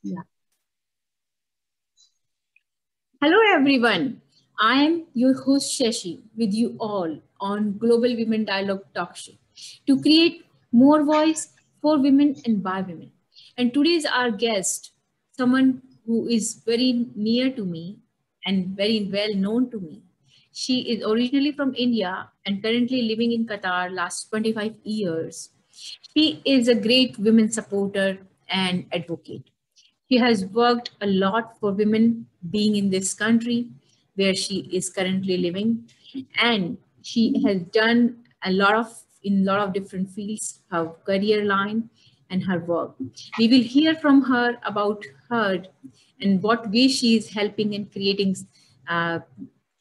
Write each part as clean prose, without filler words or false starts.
Yeah. Hello everyone. I am your host Shashi with you all on Global Women Dialogue Talk Show to create more voice for women and by women. And today is our guest, someone who is very near to me and very well known to me. She is originally from India and currently living in Qatar last 25 years. She is a great women supporter and advocate. She has worked a lot for women being in this country where she is currently living, and she has done a lot of in a lot of different fields, her career line and her work. We will hear from her about her and what way she is helping in creating uh,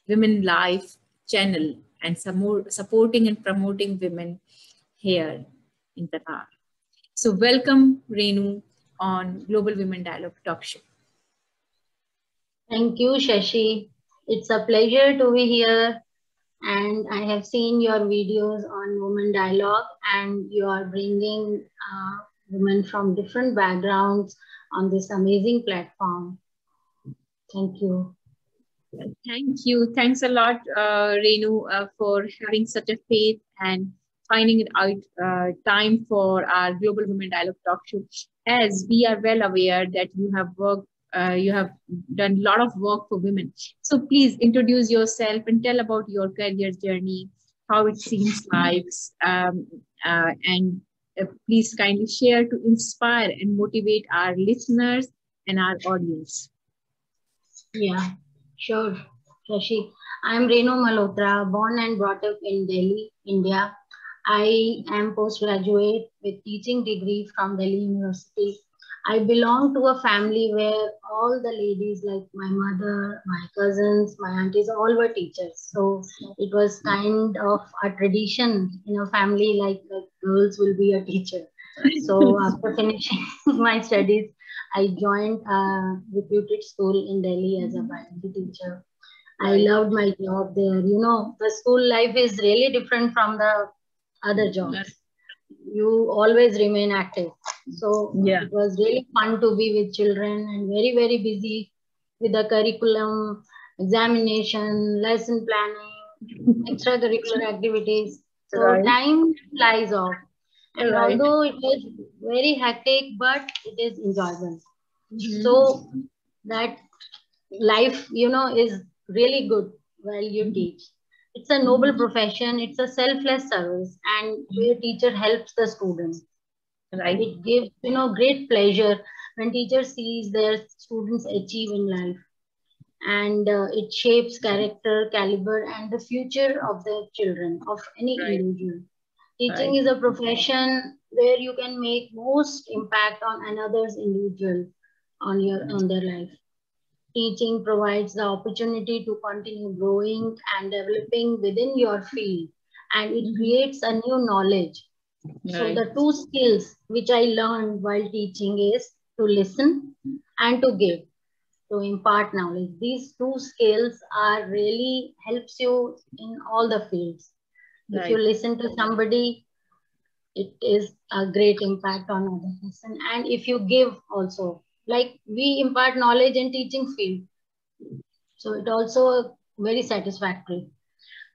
women life channel and some more supporting and promoting women here in Qatar. So welcome, Renu, on Global Women Dialogue Talk Show. Thank you, Shashi. It's a pleasure to be here. And I have seen your videos on Women Dialogue, and you are bringing women from different backgrounds on this amazing platform. Thank you. Thank you. Thanks a lot, Renu, for having such a faith and finding it out time for our Global Women Dialogue Talk Show. As we are well aware that you have done a lot of work for women. So please introduce yourself and tell about your career journey, how it seems like, and please kindly share to inspire and motivate our listeners and our audience. Yeah, sure, Shashi. I'm Renu Malhotra, born and brought up in Delhi, India. I am postgraduate with teaching degree from Delhi University. I belong to a family where all the ladies, like my mother, my cousins, my aunties, all were teachers. So it was kind of a tradition in a family, like girls will be a teacher. So after finishing my studies, I joined a reputed school in Delhi as a biology teacher. I Right. loved my job there. You know, the school life is really different from the other jobs. You always remain active. So Yeah. it was really fun to be with children and very, very busy with the curriculum, examination, lesson planning, extracurricular activities. So Right. time flies off. And Right. although it was very hectic, but it is enjoyable. Mhm. So that life, is really good while you teach. It's a noble Mhm. profession, it's a selfless service, and where teacher helps the student. Right. It gives, great pleasure when teacher sees their students achieve in life, and it shapes character, caliber, and the future of the children, of any Right. individual. Teaching Right. is a profession where you can make most impact on another's individual on their life. Teaching provides the opportunity to continue growing and developing within your field, and it Mhm. creates a new knowledge. So Right. the two skills which I learned while teaching is to listen and to give, to impart knowledge. These two skills are really helps you in all the fields. If you Right. listen to somebody, it is a great impact on other person. And if you give also, like we impart knowledge in teaching field, so it also very satisfactory.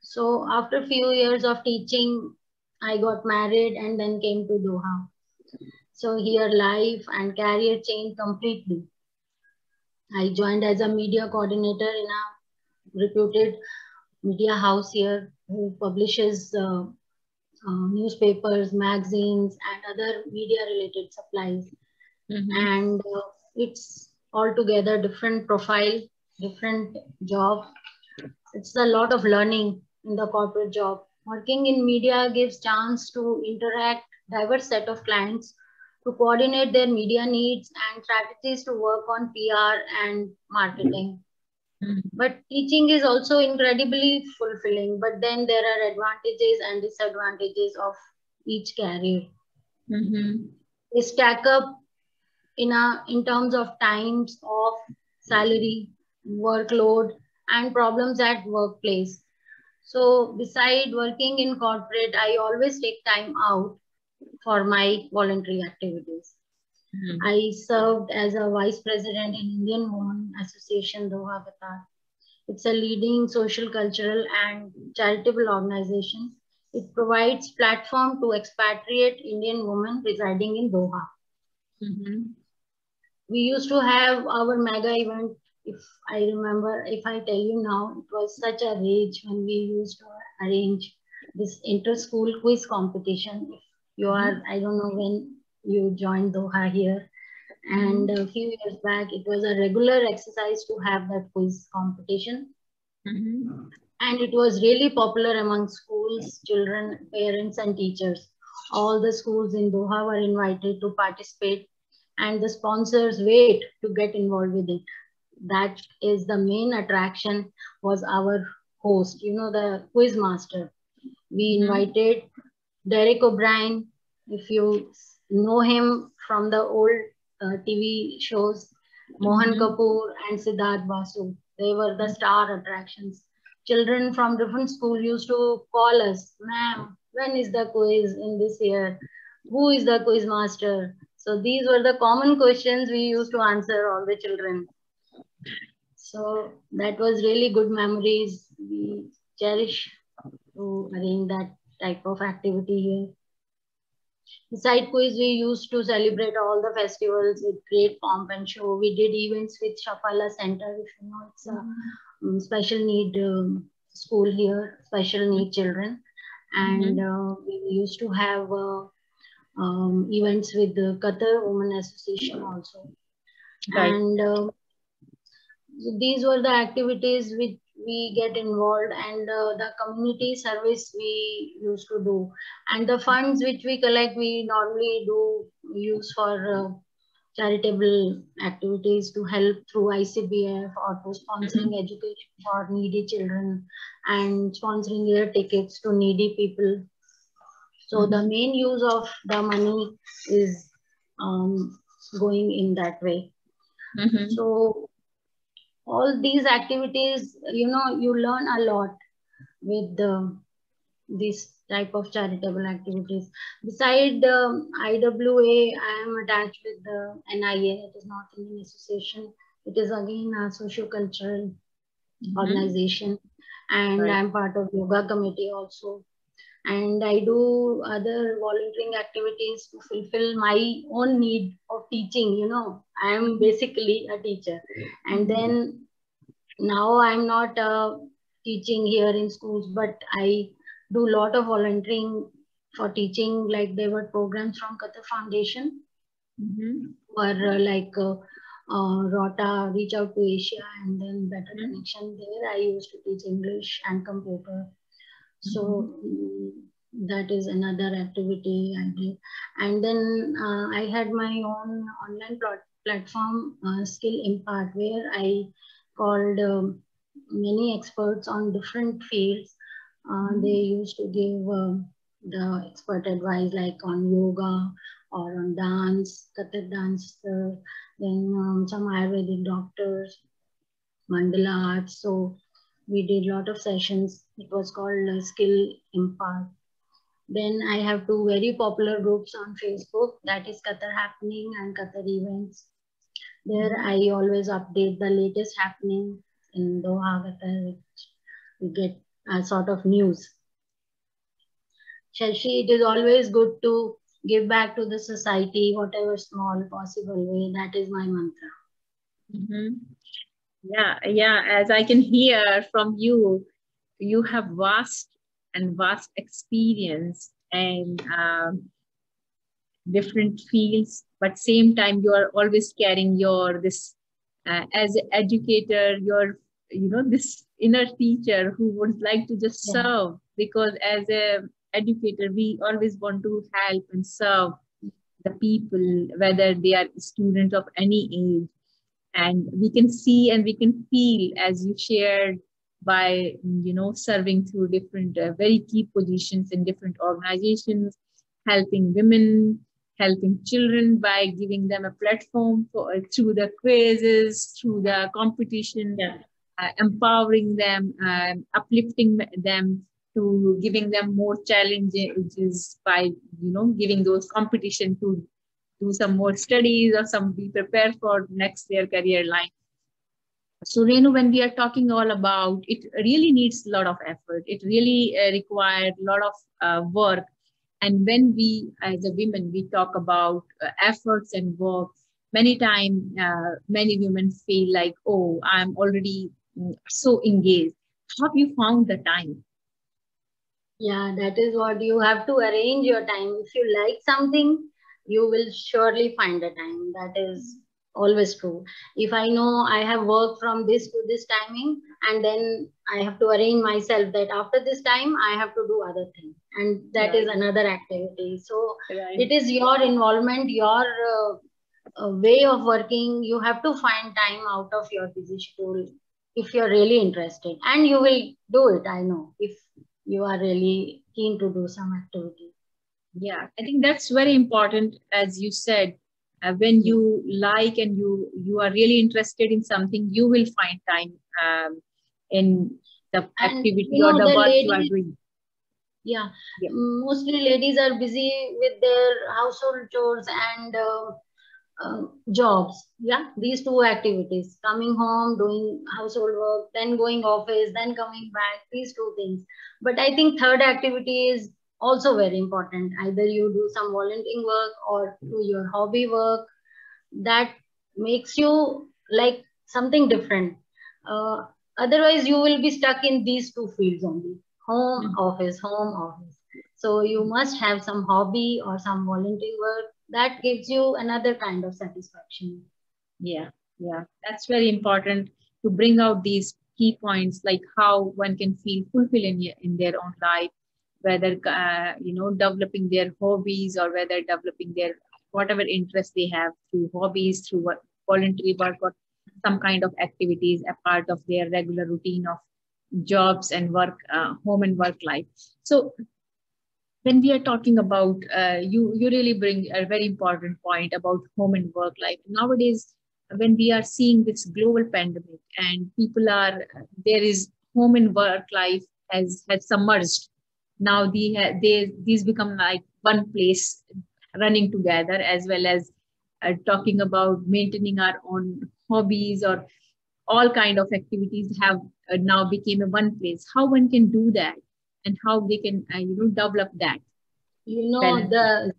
So after few years of teaching, I got married and then came to Doha. So here life and career changed completely. I joined as a media coordinator in a reputed media house here who publishes newspapers, magazines, and other media related supplies. Mhm. And it's altogether different profile, different job. It's a lot of learning in the corporate job. Working in media gives chance to interact diverse set of clients, to coordinate their media needs and strategies, to work on PR and marketing. Mhm. But teaching is also incredibly fulfilling. But then there are advantages and disadvantages of each career. Mhm. They stack up in terms of times of salary, workload, and problems at workplace. So beside working in corporate, I always take time out for my voluntary activities. I served as a vice president in Indian Women Association, Doha, Qatar. It's a leading social, cultural, and charitable organization. It provides platform to expatriate Indian women residing in Doha. We used to have our mega event. If I remember, if I tell you now, it was such a rage when we used to arrange this inter-school quiz competition. If you are, I don't know when you joined Doha here, and a few years back, it was a regular exercise to have that quiz competition. And it was really popular among schools, children, parents, and teachers. All the schools in Doha were invited to participate, and the sponsors wait to get involved with it. That is the main attraction, was our host, the quiz master. We invited Derek O'Brien, if you know him from the old TV shows, Mohan Kapoor and Siddharth Basu. They were the star attractions. Children from different schools used to call us, ma'am, when is the quiz in this year? Who is the quiz master? So these were the common questions we used to answer all the children. So that was really good memories. We cherish to arrange that type of activity here. Beside quiz, we used to celebrate all the festivals with great pomp and show. We did events with Shafala Center, if you know, it's a special need school here, special need children. And we used to have events with the Qatar Women Association also. Right. And these were the activities which we get involved, and the community service we used to do, and the funds which we collect we normally do use for charitable activities to help through ICBF or to sponsoring education for needy children and sponsoring air tickets to needy people. So the main use of the money is going in that way. So all these activities, you learn a lot with this type of charitable activities. Beside the IWA, I am attached with the NIA, it is North Indian Association. It is again a socio-cultural organization, and I'm part of yoga committee also. And I do other volunteering activities to fulfill my own need of teaching. I am basically a teacher. And then now I'm not teaching here in schools, but I do a lot of volunteering for teaching. Like there were programs from Qatar Foundation, were like Rota, Reach Out to Asia, and then Better Connection. There I used to teach English and computer. So that is another activity I did. And then I had my own online platform, Skill Impact, where I called many experts on different fields. They used to give the expert advice like on yoga or on dance, Kathak dance, then some Ayurvedic doctors, mandala arts. So we did a lot of sessions. It was called Skill Impact. Then I have two very popular groups on Facebook, that is Qatar Happening and Qatar Events. There I always update the latest happening in Doha, Qatar. We get a sort of news. Shashi, it is always good to give back to the society, whatever small possible way. That is my mantra. Yeah. As I can hear from you, you have vast experience and different fields, but same time you are always carrying your this as an educator, your this inner teacher who would like to just serve, because as a educator we always want to help and serve the people, whether they are students of any age. And we can see and we can feel, as you shared, by serving through different very key positions in different organizations, helping women, helping children by giving them a platform through the quizzes, through the competition, empowering them, uplifting them, to giving them more challenges by giving those competition to do some more studies or some be prepared for next their career line. So Renu, when we are talking all about, it really needs a lot of effort. It really required a lot of work. And when we, as a women, we talk about efforts and work, many times, many women feel like, oh, I'm already so engaged. How have you found the time? Yeah, that is what you have to arrange your time. If you like something, you will surely find the time. That is always true. If I know I have work from this to this timing, and then I have to arrange myself that after this time I have to do other thing, and that is Right, another activity. So right. it is your involvement, your way of working. You have to find time out of your busy schedule if you're really interested, and you will do it. I know if you are really keen to do some activity. Yeah, I think that's very important, as you said. When Yeah. you like and you are really interested in something, you will find time in the And activity you or know, the the work you are ladies, doing. yeah, Yeah, mostly ladies are busy with their household chores and jobs. Yeah, these two activities: coming home, doing household work, then going office, then coming back. These two things. But I think third activity is also very important. Either you do some volunteering work or do your hobby work that makes you like something different. Uh, Otherwise, you will be stuck in these two fields only: home, mhm. office, home, office. So, you must have some hobby or some volunteering work that gives you another kind of satisfaction. Yeah, yeah. That's very important to bring out these key points, like how one can feel fulfilled in their own life, whether developing their hobbies or whether developing their whatever interest they have through hobbies, through voluntary work or some kind of activities, a part of their regular routine of jobs and work, home and work life. So when we are talking about you really bring a very important point about home and work life nowadays. When we are seeing this global pandemic and people are there is home and work life has submerged now. These become like one place running together, as well as talking about maintaining our own hobbies or all kind of activities have now became a one place. How one can do that and how they can develop that You know, balance life.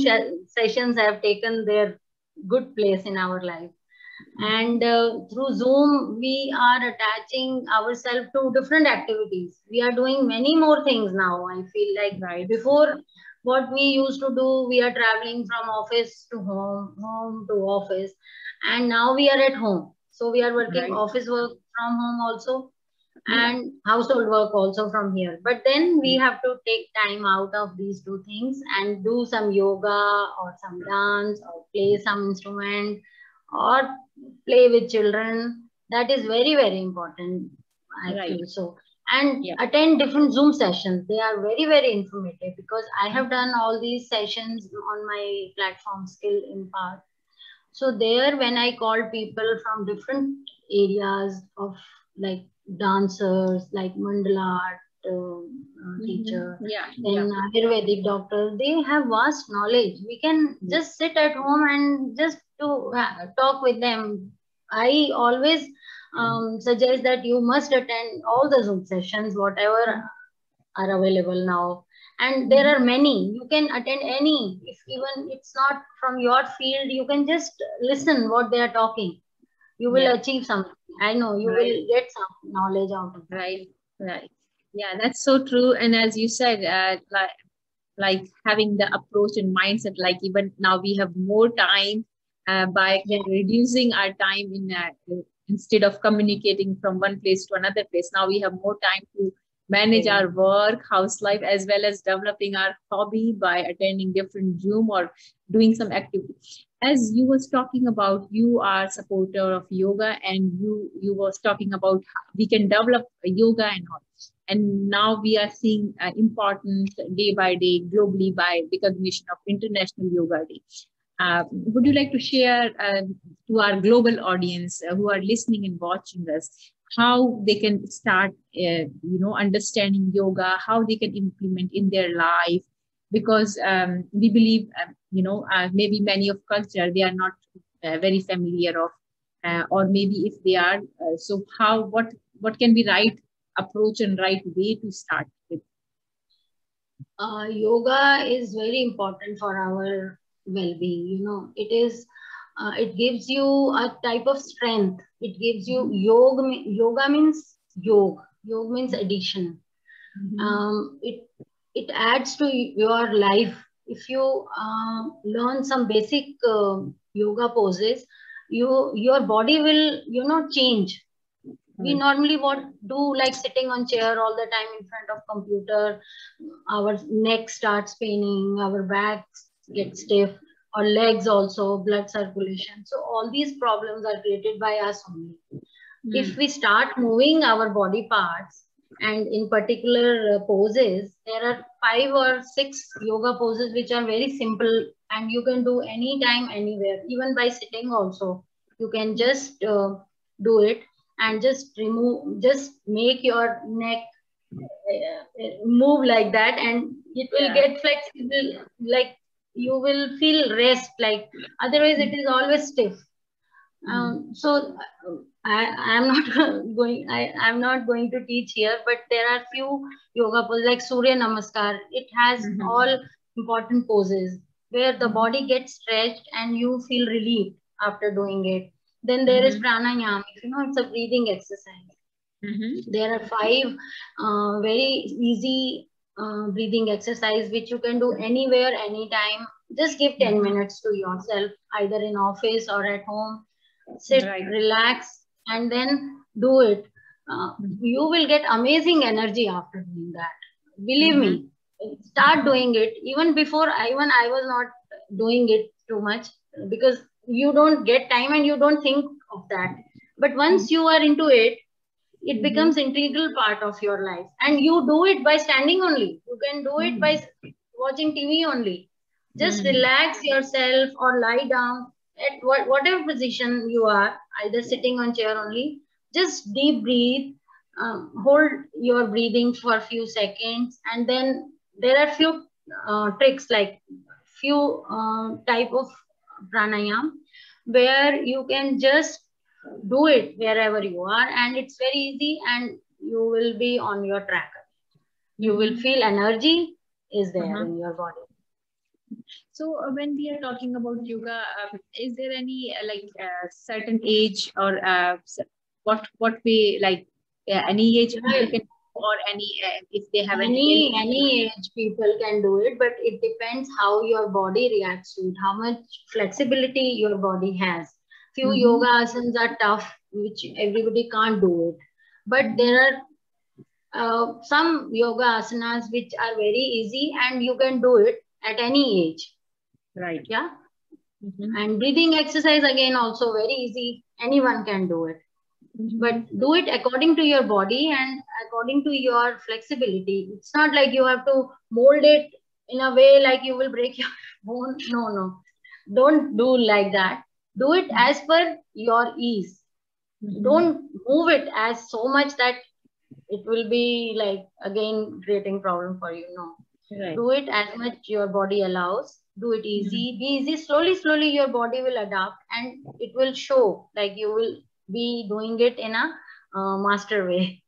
the sessions have taken their good place in our life. And through Zoom, we are attaching ourselves to different activities. We are doing many more things now. I feel like Right, before, what we used to do, we are traveling from office to home, home to office, and now we are at home. So we are working right. office work from home also, Yeah. and household work also from here. But then we have to take time out of these two things and do some yoga or some dance or play some instrument or play with children. That is very, very important, I Right. feel so. And Yeah. attend different Zoom sessions. They are very, very informative because I have done all these sessions on my platform Skill Impact. So there, when I called people from different areas of like dancers, like mandala art teacher, Yeah. Yeah. then Ayurvedic doctor, they have vast knowledge. We can Yeah. just sit at home and just to talk with them. I always suggest that you must attend all the Zoom sessions, whatever are available now, and there Mhm. are many. You can attend any. If even it's not from your field, you can just listen what they are talking. You will Yeah. achieve something. I know you will Right. get some knowledge out of that. Right. Right. Yeah, that's so true. And as you said, like having the approach and mindset, like even now we have more time by Yeah, reducing our time in instead of communicating from one place to another place. Now we have more time to manage yeah. our work, house life, as well as developing our hobby by attending different Zoom or doing some activity. As you was talking about, you are supporter of yoga, and you was talking about how we can develop yoga and all. And now we are seeing importance day by day globally by recognition of International Yoga Day. Would you like to share to our global audience who are listening and watching us how they can start, understanding yoga, how they can implement in their life? Because we believe maybe many of culture they are not very familiar of, or maybe if they are, so what can be right approach and right way to start with? Yoga is very important for our well-being. It gives you a type of strength. It gives you yoga means yoga means addition. Mm-hmm. It adds to your life. If you learn some basic yoga poses, your body will change. We Right. normally what do like sitting on chair all the time in front of computer. Our neck starts paining, our backs get stiff, our legs also, blood circulation. So all these problems are created by us only. If Mm. we start moving our body parts, and in particular poses, there are 5 or 6 yoga poses which are very simple, and you can do anytime anywhere, even by sitting also. You can just do it, and just make your neck move like that, and it will Yeah. get flexible, like you will feel rest, like otherwise it is always stiff. Mm. So I'm not I'm not going to teach here, but there are few yoga poses like Surya Namaskar. It has Mm-hmm. all important poses where the Mm-hmm. body gets stretched and you feel relieved after doing it. Then there is Mm-hmm. pranayama. If you know, it's a breathing exercise. Mm-hmm. There are 5 very easy breathing exercise which you can do anywhere, anytime. Just give 10 Mm-hmm. minutes to yourself, either in office or at home. Sit, Right. relax, and then do it. Mm-hmm. You will get amazing energy after doing that. Believe Mm-hmm. me, start doing it. Even before, even I was not doing it too much, because you don't get time and you don't think of that. But once you are into it, it Mm-hmm. becomes integral part of your life, and you do it by standing only. You can do it by watching TV only. Just Mm-hmm. relax yourself or lie down at whatever position you are, either sitting on chair only. Just deep breathe, hold your breathing for a few seconds, and then there are few tricks, like few type of pranayam, where you can just do it wherever you are, and it's very easy, and you will be on your track. You will Mm-hmm. feel energy is there Uh-huh. in your body. So when we are talking about yoga, is there any certain age or what way, like any age people Yeah, can, or any if they have any any age people can do it, but it depends how your body reacts to it, how much flexibility your body has. Few Mm-hmm. yoga asanas are tough, which everybody can't do it, but there Mm-hmm. are some yoga asanas which are very easy and you can do it at any age. Right. Yeah. Mm-hmm. And breathing exercise again also very easy. Anyone can do it. But Mm-hmm. do it according to your body and according to your flexibility. It's not like you have to mold it in a way like you will break your bone. No, no. Don't do like that. Do it as per your ease. Mm-hmm. Don't move it as so much that it will be like again creating problem for you. No, Right. do it as much your body allows. Do it easy. Mm-hmm. Be easy. Slowly, slowly, your body will adapt, and it will show like you will be doing it in a master way.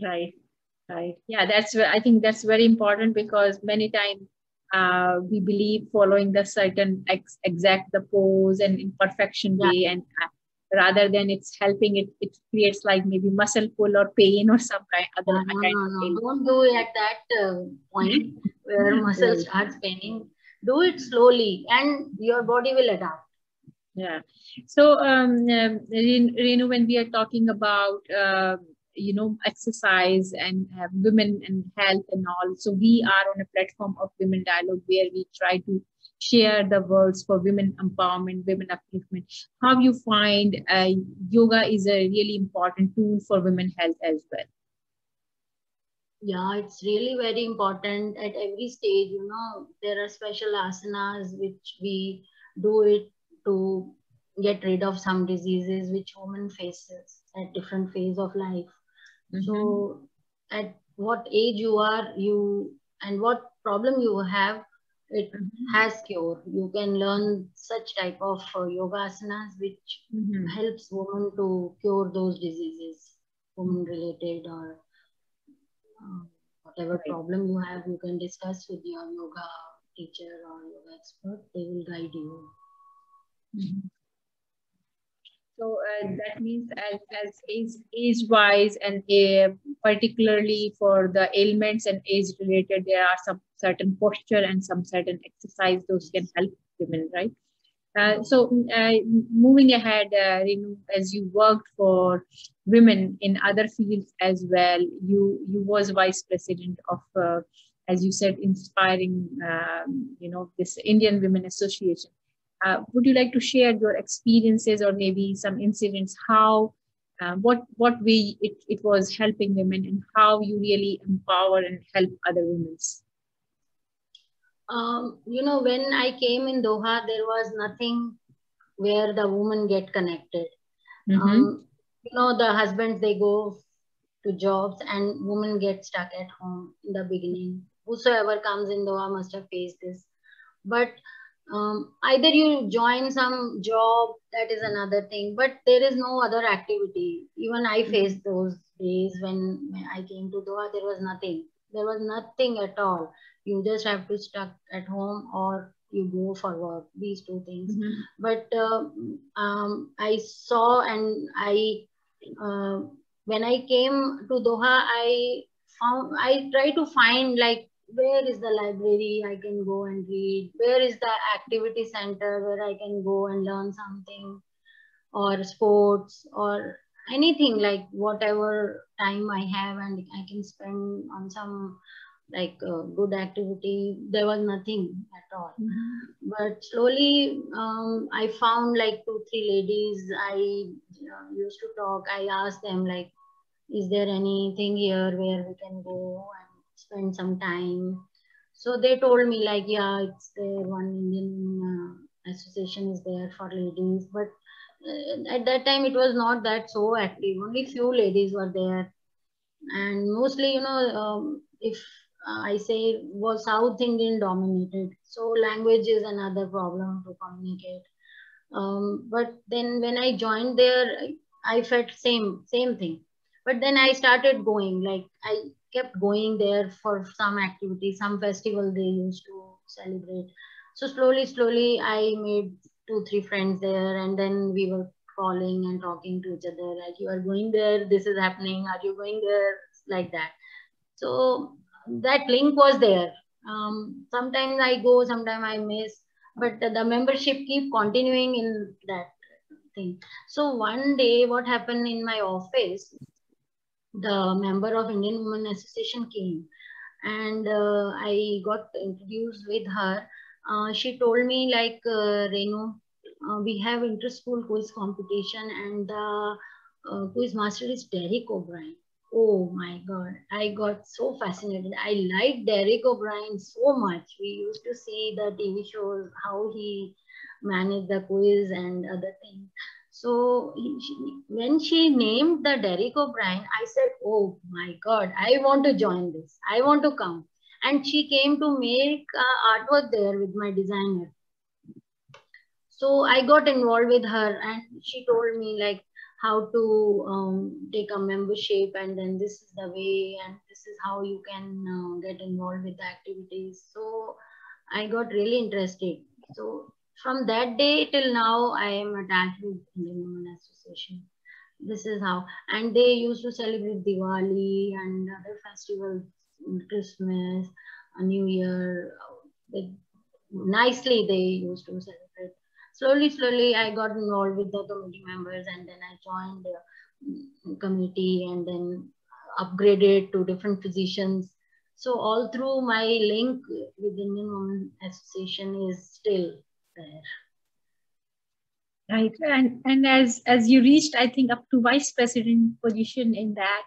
Right. Right. Yeah, I think that's very important because many times we believe following the certain exact the pose and in perfection Yeah. way, and rather than it's helping it creates like maybe muscle pull or pain or some other No, kind no, of no. pain. Don't do it at that point where muscle Right. starts paining. Do it slowly, and your body will adapt. Yeah. So, Renu, when we are talking about, exercise and women and health and all, so we are on a platform of Women Dialogue where we try to share the words for women empowerment, women upliftment. How you find yoga is a really important tool for women health as well? Yeah, it's really very important at every stage. There are special asanas which we do it to get rid of some diseases which women faces at different phase of life. Mm-hmm. So at what age you are, you and what problem you have, It has cure. You can learn such type of yoga asanas which helps women to cure those diseases, women related, or uh, whatever Right. problem you have, you can discuss with your yoga teacher or yoga expert. They will guide you. So that means as age wise and particularly for the ailments and age related, there are some certain posture and some certain exercise those can help women, right? Moving ahead, Renu, as you worked for women in other fields as well, you was vice president of, as you said, inspiring, this Indian Women Association. Would you like to share your experiences or maybe some incidents? How, what way it was helping women and how you really empower and help other women? When I came in Doha, there was nothing where the women get connected. The husbands, they go to jobs and women get stuck at home in the beginning. Whosoever comes in Doha must have faced this. But either you join some job, that is another thing, but there is no other activity. Even I faced those days when I came to Doha, there was nothing. There was nothing at all. You just have to stuck at home or you go for work, these two things. But I saw and uh, when I came to Doha, I try to find like where is the library I can go and read, where is the activity center where I can go and learn something, or sports or anything, like whatever time I have and I can spend on some like good activity. There was nothing at all. But slowly I found like two three ladies. I used to talk. I asked them like, is there anything here where we can go and spend some time? So they told me like, yeah, it's there. One Indian association is there for ladies, but at that time it was not that so active. Only few ladies were there, and mostly, if I say was South Indian dominated, so language is another problem to communicate. But then when I joined there, I felt same thing. But then I started going, like I kept going there for some activity, some festival they used to celebrate. So slowly I made two three friends there, and then we were calling and talking to each other like, you are going there, this is happening, are you going there, like that. So that link was there. Sometimes I go, sometimes I miss, but the membership keep continuing in that thing. So one day, what happened in my office, the member of Indian Women Association came, and I got introduced with her. She told me like, Renu, we have inter-school quiz competition, and the quiz master is Derek O'Brien. Oh my God, I got so fascinated. I like Derek O'Brien so much. We used to see the TV shows, how he managed the quiz and other things. So when she named the Derek O'Brien, I said, "Oh my God, I want to join this. I want to come." And she came to make artwork there with my designer. So I got involved with her, and she told me like how to take a membership, and then this is the way, and this is how you can get involved with the activities. So I got really interested. So from that day till now, I am attached with Indian Women Association. This is how, and they used to celebrate Diwali and other festivals, Christmas, a New Year. They, nicely they used to celebrate. Slowly, I got involved with the committee members, and then I joined the committee, and then upgraded to different positions. So all through my link with Indian Women Association is still there. Right, and as you reached, I think up to vice president position in that.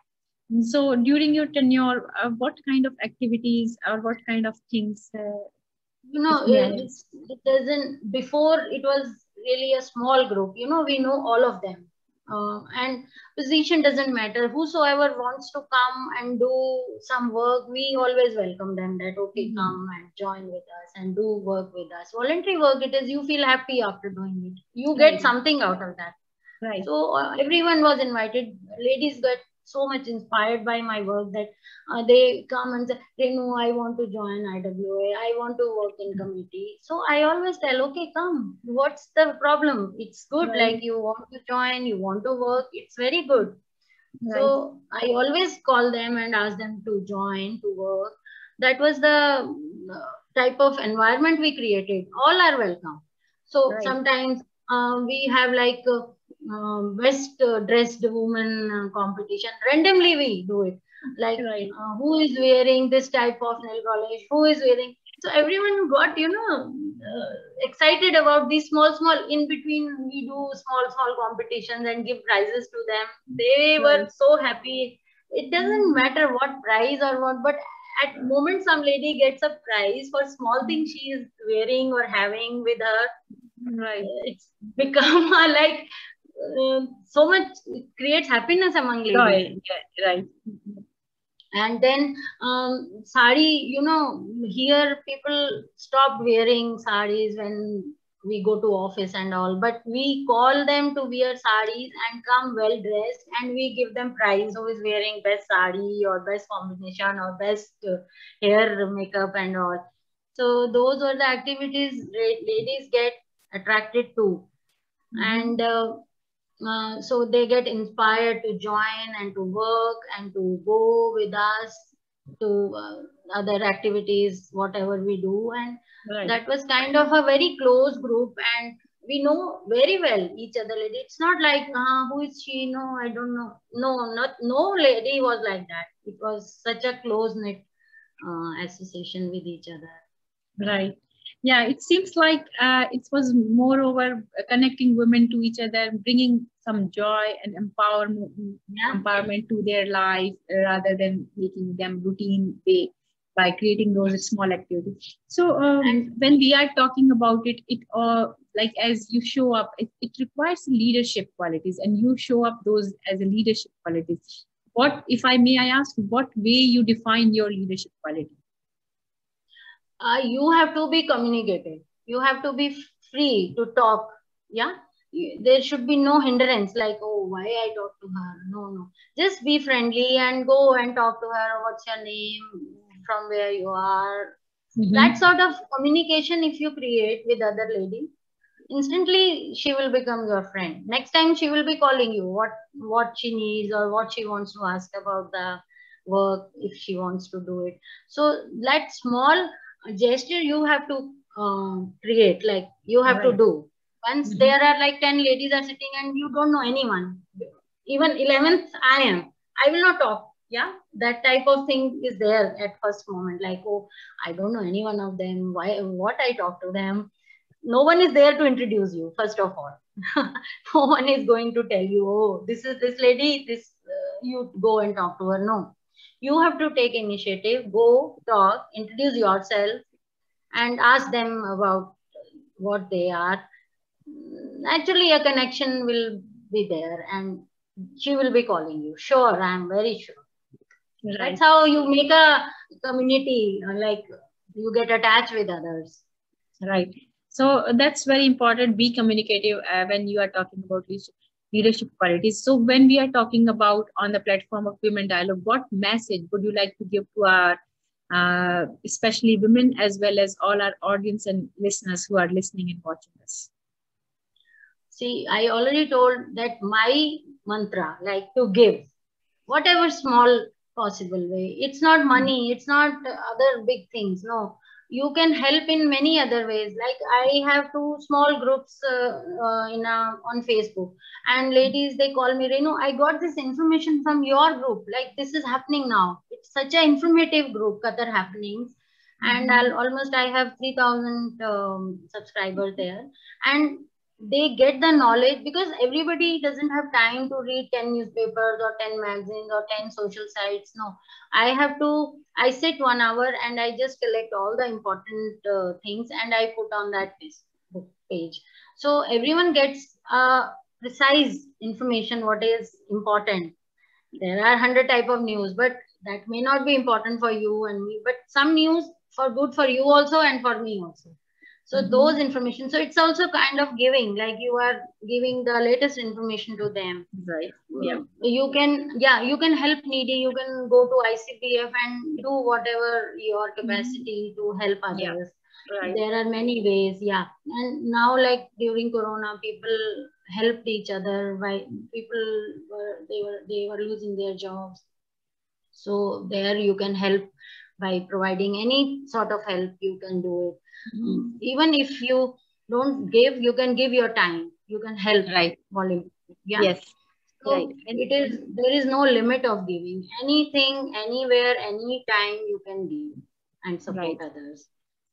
So during your tenure, what kind of activities or what kind of things, if may I ask? It doesn't, before it was really a small group, we know all of them. And position doesn't matter. Whosoever wants to come and do some work, we always welcome them that, okay, come and join with us and do work with us. Voluntary work, it is, you feel happy after doing it. You get Right. something out of that. Right. So everyone was invited. Ladies got so much inspired by my work that they come and say, Renu, I want to join IWA. I want to work in committee. So I always tell, okay, come. What's the problem? It's good. Right. Like you want to join, you want to work. It's very good. Right. So I always call them and ask them to join to work. That was the type of environment we created. All are welcome. So Right. sometimes we have like best dressed woman competition. Randomly we do it. Like Right. who is wearing this type of nail polish? Who is wearing? So everyone got, excited about these small. In between, we do small competitions and give prizes to them. They were Right. so happy. It doesn't matter what prize or what, but at moment some lady gets a prize for small thing she is wearing or having with her. Right. It's become like so much. It creates happiness among ladies. Joy. Yeah. Right. And then sari, here people stop wearing saris when we go to office and all, but we call them to wear saris and come well dressed, and we give them prize who is wearing best sari or best combination or best hair makeup and all. So those were the activities ladies get attracted to. And so they get inspired to join and to work and to go with us to other activities, whatever we do. And Right. that was kind of a very close group, and we know very well each other. It's not like who is she? No, I don't know. No lady was like that. It was such a close knit association with each other. Right. Yeah, it seems like it was moreover connecting women to each other, bringing some joy and empowerment to their life rather than making them routine way by creating those small activities. So when we are talking about it, like as you show up, it requires leadership qualities, and you show up those as a leadership qualities. What, if I may, I ask, what way you define your leadership quality? You have to be communicative. You have to be free to talk. Yeah. There should be no hindrance like, oh, why I talk to her? No. Just be friendly and go and talk to her. What's your name? From where you are? That sort of communication, if you create with other lady, instantly she will become your friend. Next time she will be calling you what she needs or what she wants to ask about the work, if she wants to do it. So that small gesture you have to create, like you have to do. Once there are like 10 ladies are sitting and you don't know anyone, even 11th I will not talk. Yeah, that type of thing is there at first moment, like, oh, I don't know any one of them, why, what I talk to them. No one is there to introduce you, first of all. No one is going to tell you, oh, this is this lady, this you go and talk to her. No, you have to take initiative, go talk, introduce yourself, and ask them about what they are. Actually, a connection will be there, and she will be calling you. Sure, I am very sure. Right. That's how you make a community, like you get attached with others. Right. So that's very important. Be communicative when you are talking about leadership qualities. So when we are talking about on the platform of Women Dialogue, what message would you like to give to our especially women as well as all our audience and listeners who are listening and watching us? See, I already told that my mantra, like to give, whatever small possible way. It's not money, it's not other big things. No, you can help in many other ways. Like I have two small groups on Facebook, and ladies they call me, Renu, I got this information from your group. Like this is happening now. It's such an informative group, Qatar happenings, and I have 3,000 subscribers there, and they get the knowledge because everybody doesn't have time to read 10 newspapers or 10 magazines or 10 social sites. No, I sit 1 hour and I just collect all the important things and I put on that Facebook page. So everyone gets precise information what is important. There are 100 type of news, but that may not be important for you and me, but some news for good for you also and for me also. So those information, so it's also kind of giving, like you are giving the latest information to them. Right. Yeah. You can, yeah, you can help needy, you can go to ICPF and do whatever your capacity to help Yeah. others. Right. There are many ways, yeah. And now, like during Corona, people helped each other. Why people were losing their jobs. So there you can help by providing any sort of help. You can do it. Even if you don't give, you can give your time. You can help. Right. Volume. Yeah. Yes. So Right. it is. There is no limit of giving. Anything, anywhere, anytime you can give and support others.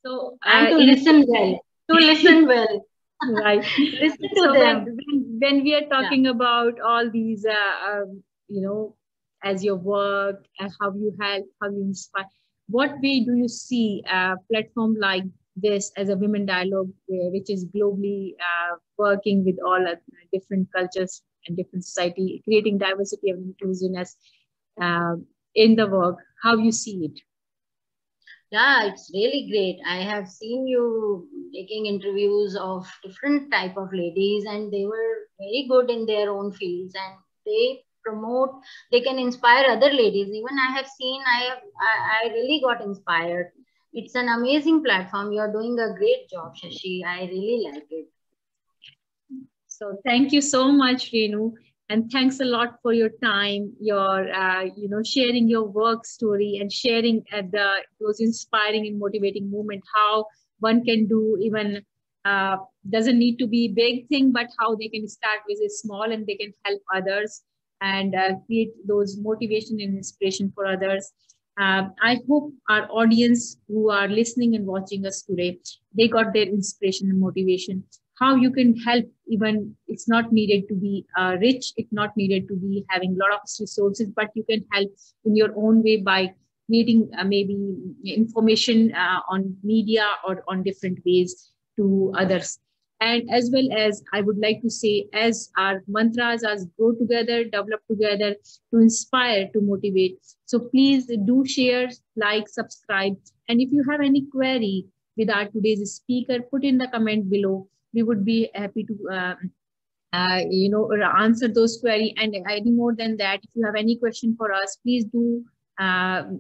So And to listen well. To listen well. Right. Listen to So them. when we are talking about all these, you know, as your work, how you help, how you inspire, what way do you see a platform like this as a women dialogue, which is globally working with all different cultures and different society, creating diversity and inclusiveness uh, in the work? How you see it? Yeah, it's really great. I have seen you taking interviews of different type of ladies, and they were very good in their own fields, and they promote, they can inspire other ladies. Even I have seen, I really got inspired. It's an amazing platform. You're doing a great job, Shashi. I really like it. So thank you so much, Renu, and thanks a lot for your time, your sharing your work story and sharing those inspiring and motivating moment. How one can do even doesn't need to be big thing, but how they can start with a small and they can help others and create those motivation and inspiration for others. I hope our audience who are listening and watching us today, they got their inspiration and motivation. How you can help, even it's not needed to be rich, it's not needed to be having a lot of resources, but you can help in your own way by creating maybe information on media or on different ways to others. And as well as I would like to say, as our mantras as grow together, develop together, to inspire, to motivate. So please do share, like, subscribe. And if you have any query with our today's speaker, put in the comment below. We would be happy to answer those query. And any more than that, if you have any question for us, please do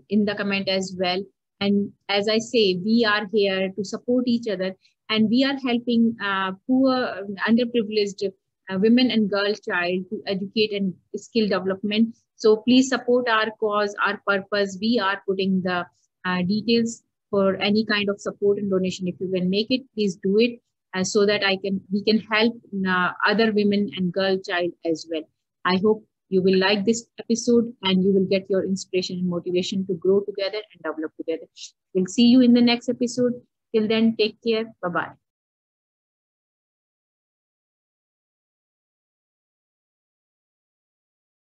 in the comment as well. And as I say, we are here to support each other, and we are helping poor, underprivileged women and girl child to educate and skill development. So please support our cause, our purpose. We are putting the details for any kind of support and donation. If you can make it, please do it, so that we can help other women and girl child as well. I hope you will like this episode and you will get your inspiration and motivation to grow together and develop together. We'll see you in the next episode. Till then, take care. Bye-bye.